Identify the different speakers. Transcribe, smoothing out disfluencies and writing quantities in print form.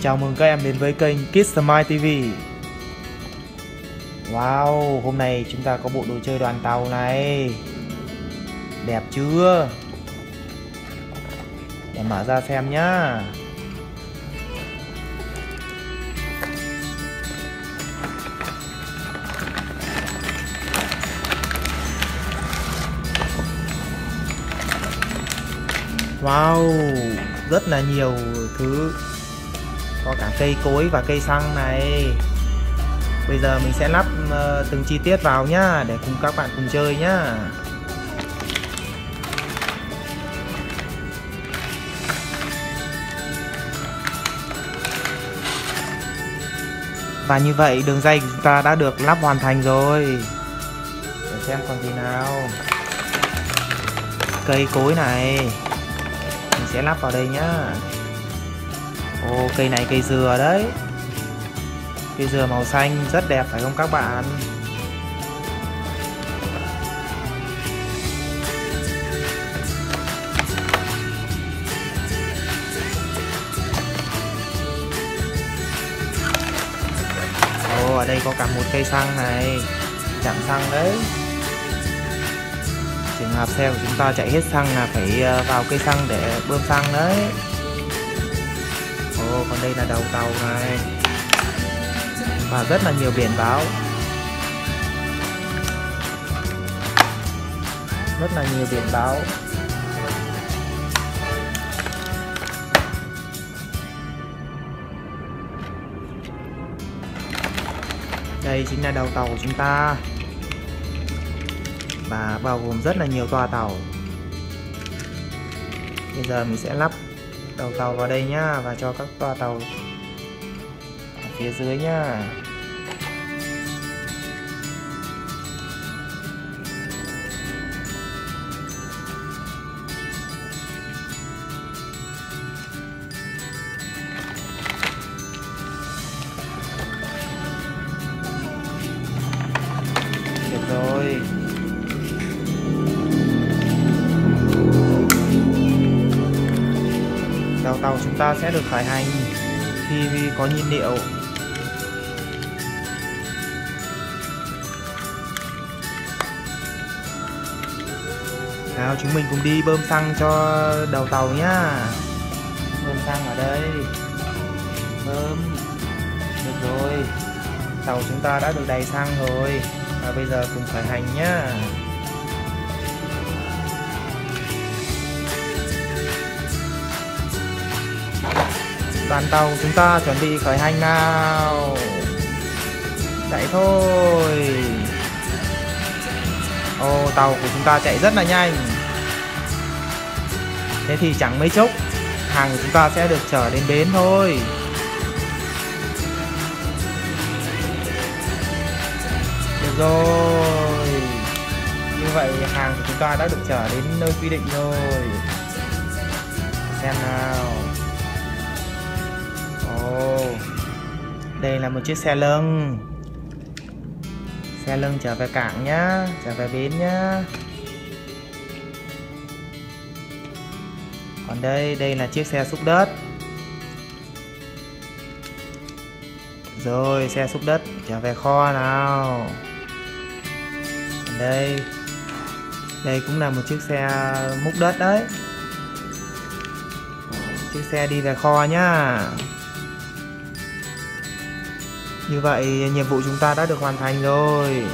Speaker 1: Chào mừng các em đến với kênh Kids Smile TV. Wow, hôm nay chúng ta có bộ đồ chơi đoàn tàu này. Đẹp chưa? Để mở ra xem nhá. Wow, rất là nhiều thứ. Có cả cây cối và cây xăng này. Bây giờ mình sẽ lắp từng chi tiết vào nhá, để cùng các bạn cùng chơi nhá. Và như vậy đường dây của chúng ta đã được lắp hoàn thành rồi. Để xem còn gì nào. Cây cối này mình sẽ lắp vào đây nhá. Ồ, cây này cây dừa đấy. Cây dừa màu xanh rất đẹp phải không các bạn? Ồ, ở đây có cả một cây xăng này, chạm xăng đấy. Trường hợp xe của chúng ta chạy hết xăng là phải vào cây xăng để bơm xăng đấy. Ồ, còn đây là đầu tàu này. Và rất là nhiều biển báo. Rất là nhiều biển báo. Đây chính là đầu tàu của chúng ta. Và bao gồm rất là nhiều toa tàu. Bây giờ mình sẽ lắp đầu tàu vào đây nhá, và cho các toa tàu ở phía dưới nhá. Được rồi. Đầu tàu chúng ta sẽ được khởi hành khi có nhiên liệu. Nào, chúng mình cùng đi bơm xăng cho đầu tàu nhá. Bơm xăng ở đây. Bơm. Được rồi. Tàu chúng ta đã được đầy xăng rồi. Và bây giờ cùng khởi hành nhá. Đoàn tàu chúng ta chuẩn bị khởi hành nào. Chạy thôi. Ồ, tàu của chúng ta chạy rất là nhanh. Thế thì chẳng mấy chốc hàng của chúng ta sẽ được chở đến bến thôi. Được rồi. Như vậy hàng của chúng ta đã được chở đến nơi quy định rồi. Xem nào. Ồ, đây là một chiếc xe lưng. Xe lưng trở về cảng nhá, trở về bến nhá. Còn đây là chiếc xe xúc đất. Rồi, xe xúc đất trở về kho nào. Còn đây cũng là một chiếc xe múc đất đấy. Chiếc xe đi về kho nhá. Như vậy nhiệm vụ chúng ta đã được hoàn thành rồi.